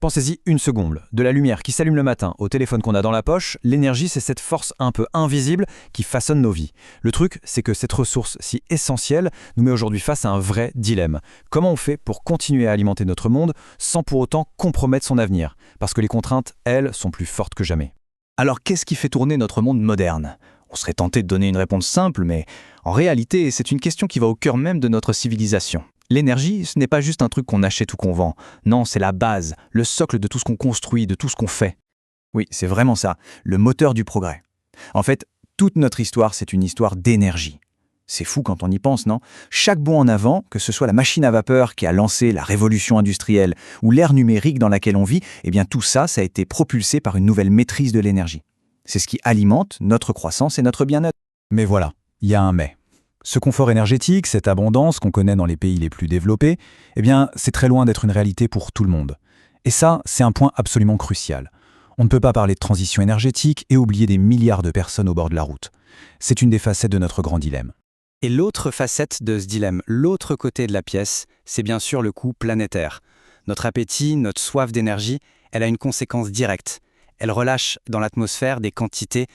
Pensez-y une seconde. De la lumière qui s'allume le matin au téléphone qu'on a dans la poche, l'énergie, c'est cette force un peu invisible qui façonne nos vies. Le truc, c'est que cette ressource si essentielle nous met aujourd'hui face à un vrai dilemme. Comment on fait pour continuer à alimenter notre monde sans pour autant compromettre son avenir? Parce que les contraintes, elles, sont plus fortes que jamais. Alors qu'est-ce qui fait tourner notre monde moderne? On serait tenté de donner une réponse simple, mais en réalité, c'est une question qui va au cœur même de notre civilisation. L'énergie, ce n'est pas juste un truc qu'on achète ou qu'on vend. Non, c'est la base, le socle de tout ce qu'on construit, de tout ce qu'on fait. Oui, c'est vraiment ça, le moteur du progrès. En fait, toute notre histoire, c'est une histoire d'énergie. C'est fou quand on y pense, non? Chaque bond en avant, que ce soit la machine à vapeur qui a lancé la révolution industrielle ou l'ère numérique dans laquelle on vit, eh bien tout ça, ça a été propulsé par une nouvelle maîtrise de l'énergie. C'est ce qui alimente notre croissance et notre bien-être. Mais voilà, il y a un mais. Ce confort énergétique, cette abondance qu'on connaît dans les pays les plus développés, eh bien, c'est très loin d'être une réalité pour tout le monde. Et ça, c'est un point absolument crucial. On ne peut pas parler de transition énergétique et oublier des milliards de personnes au bord de la route. C'est une des facettes de notre grand dilemme. Et l'autre facette de ce dilemme, l'autre côté de la pièce, c'est bien sûr le coût planétaire. Notre appétit, notre soif d'énergie, elle a une conséquence directe. Elle relâche dans l'atmosphère des quantités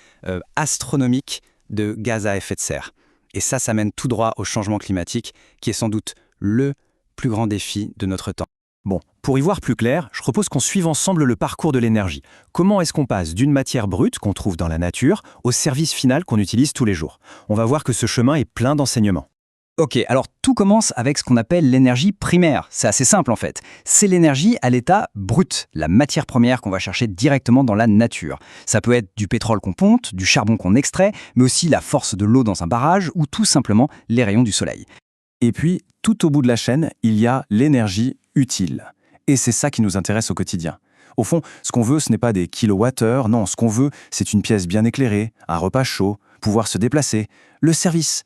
astronomiques de gaz à effet de serre. Et ça mène tout droit au changement climatique, qui est sans doute le plus grand défi de notre temps. Bon, pour y voir plus clair, je propose qu'on suive ensemble le parcours de l'énergie. Comment est-ce qu'on passe d'une matière brute qu'on trouve dans la nature au service final qu'on utilise tous les jours? On va voir que ce chemin est plein d'enseignements. Ok, alors tout commence avec ce qu'on appelle l'énergie primaire. C'est assez simple en fait. C'est l'énergie à l'état brut, la matière première qu'on va chercher directement dans la nature. Ça peut être du pétrole qu'on ponte, du charbon qu'on extrait, mais aussi la force de l'eau dans un barrage ou tout simplement les rayons du soleil. Et puis, tout au bout de la chaîne, il y a l'énergie utile. Et c'est ça qui nous intéresse au quotidien. Au fond, ce qu'on veut, ce n'est pas des kilowattheures, non, ce qu'on veut, c'est une pièce bien éclairée, un repas chaud, pouvoir se déplacer, le service.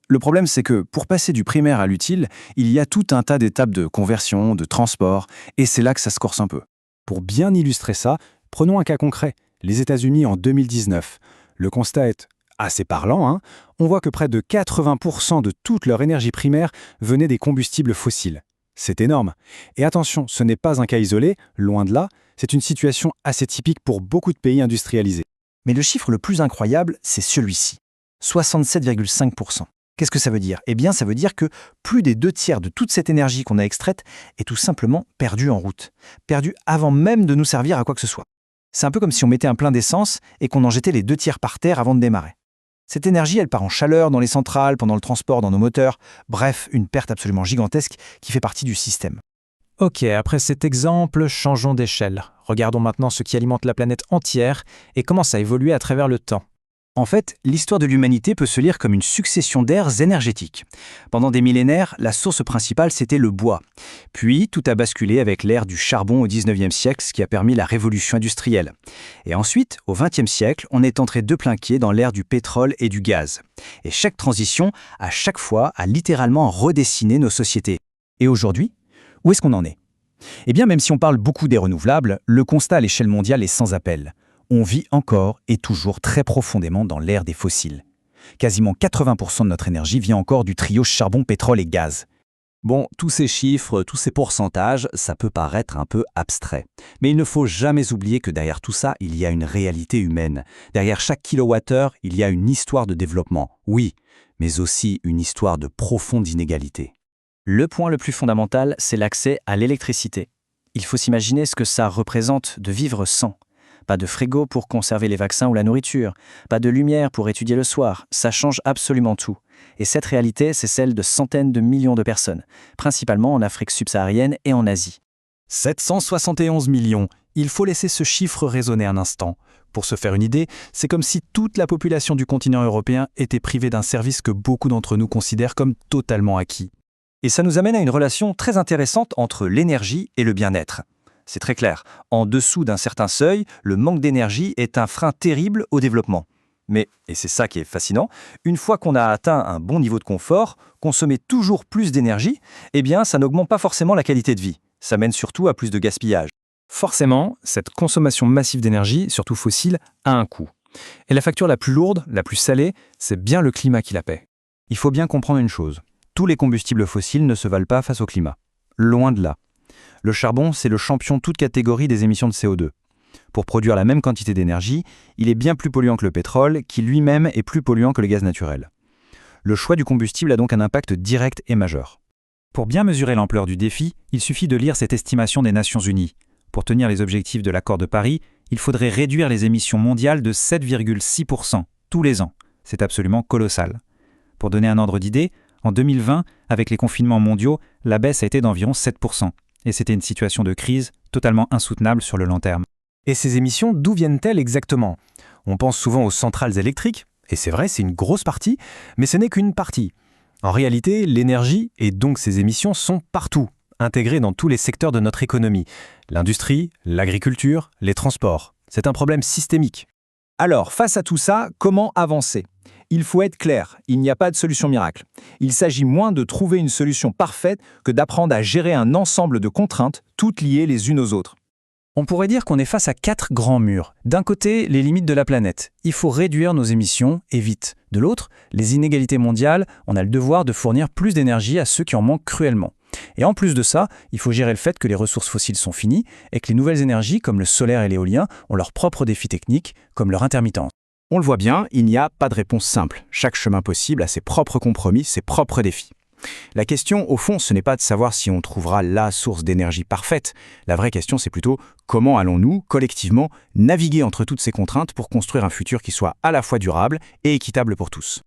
Le problème, c'est que pour passer du primaire à l'utile, il y a tout un tas d'étapes de conversion, de transport, et c'est là que ça se corse un peu. Pour bien illustrer ça, prenons un cas concret, les États-Unis en 2019. Le constat est assez parlant, hein. On voit que près de 80% de toute leur énergie primaire venait des combustibles fossiles. C'est énorme. Et attention, ce n'est pas un cas isolé, loin de là, c'est une situation assez typique pour beaucoup de pays industrialisés. Mais le chiffre le plus incroyable, c'est celui-ci. 67,5%. Qu'est-ce que ça veut dire? Eh bien, ça veut dire que plus des 2/3 de toute cette énergie qu'on a extraite est tout simplement perdue en route. Perdue avant même de nous servir à quoi que ce soit. C'est un peu comme si on mettait un plein d'essence et qu'on en jetait les 2/3 par terre avant de démarrer. Cette énergie, elle part en chaleur dans les centrales, pendant le transport, dans nos moteurs. Bref, une perte absolument gigantesque qui fait partie du système. Ok, après cet exemple, changeons d'échelle. Regardons maintenant ce qui alimente la planète entière et comment ça a évolué à travers le temps. En fait, l'histoire de l'humanité peut se lire comme une succession d'ères énergétiques. Pendant des millénaires, la source principale, c'était le bois. Puis, tout a basculé avec l'ère du charbon au XIXe siècle, ce qui a permis la révolution industrielle. Et ensuite, au XXe siècle, on est entré de plein pied dans l'ère du pétrole et du gaz. Et chaque transition, à chaque fois, a littéralement redessiné nos sociétés. Et aujourd'hui, où est-ce qu'on en est? Eh bien, même si on parle beaucoup des renouvelables, le constat à l'échelle mondiale est sans appel. On vit encore et toujours très profondément dans l'ère des fossiles. Quasiment 80% de notre énergie vient encore du trio charbon, pétrole et gaz. Bon, tous ces chiffres, tous ces pourcentages, ça peut paraître un peu abstrait. Mais il ne faut jamais oublier que derrière tout ça, il y a une réalité humaine. Derrière chaque kilowattheure, il y a une histoire de développement, oui, mais aussi une histoire de profonde inégalité. Le point le plus fondamental, c'est l'accès à l'électricité. Il faut s'imaginer ce que ça représente de vivre sans. Pas de frigo pour conserver les vaccins ou la nourriture, pas de lumière pour étudier le soir, ça change absolument tout. Et cette réalité, c'est celle de centaines de millions de personnes, principalement en Afrique subsaharienne et en Asie. 771 millions, il faut laisser ce chiffre résonner un instant. Pour se faire une idée, c'est comme si toute la population du continent européen était privée d'un service que beaucoup d'entre nous considèrent comme totalement acquis. Et ça nous amène à une relation très intéressante entre l'énergie et le bien-être. C'est très clair, en dessous d'un certain seuil, le manque d'énergie est un frein terrible au développement. Mais, et c'est ça qui est fascinant, une fois qu'on a atteint un bon niveau de confort, consommer toujours plus d'énergie, eh bien ça n'augmente pas forcément la qualité de vie. Ça mène surtout à plus de gaspillage. Forcément, cette consommation massive d'énergie, surtout fossile, a un coût. Et la facture la plus lourde, la plus salée, c'est bien le climat qui la paie. Il faut bien comprendre une chose. Tous les combustibles fossiles ne se valent pas face au climat. Loin de là. Le charbon, c'est le champion toute catégorie des émissions de CO2. Pour produire la même quantité d'énergie, il est bien plus polluant que le pétrole, qui lui-même est plus polluant que le gaz naturel. Le choix du combustible a donc un impact direct et majeur. Pour bien mesurer l'ampleur du défi, il suffit de lire cette estimation des Nations Unies. Pour tenir les objectifs de l'accord de Paris, il faudrait réduire les émissions mondiales de 7,6% tous les ans. C'est absolument colossal. Pour donner un ordre d'idée, en 2020, avec les confinements mondiaux, la baisse a été d'environ 7%. Et c'était une situation de crise totalement insoutenable sur le long terme. Et ces émissions, d'où viennent-elles exactement? On pense souvent aux centrales électriques, et c'est vrai, c'est une grosse partie, mais ce n'est qu'une partie. En réalité, l'énergie, et donc ses émissions, sont partout, intégrées dans tous les secteurs de notre économie. L'industrie, l'agriculture, les transports. C'est un problème systémique. Alors, face à tout ça, comment avancer? Il faut être clair, il n'y a pas de solution miracle. Il s'agit moins de trouver une solution parfaite que d'apprendre à gérer un ensemble de contraintes, toutes liées les unes aux autres. On pourrait dire qu'on est face à 4 grands murs. D'un côté, les limites de la planète. Il faut réduire nos émissions, et vite. De l'autre, les inégalités mondiales. On a le devoir de fournir plus d'énergie à ceux qui en manquent cruellement. Et en plus de ça, il faut gérer le fait que les ressources fossiles sont finies et que les nouvelles énergies, comme le solaire et l'éolien, ont leurs propres défis techniques, comme leur intermittence. On le voit bien, il n'y a pas de réponse simple. Chaque chemin possible a ses propres compromis, ses propres défis. La question, au fond, ce n'est pas de savoir si on trouvera la source d'énergie parfaite. La vraie question, c'est plutôt comment allons-nous, collectivement, naviguer entre toutes ces contraintes pour construire un futur qui soit à la fois durable et équitable pour tous.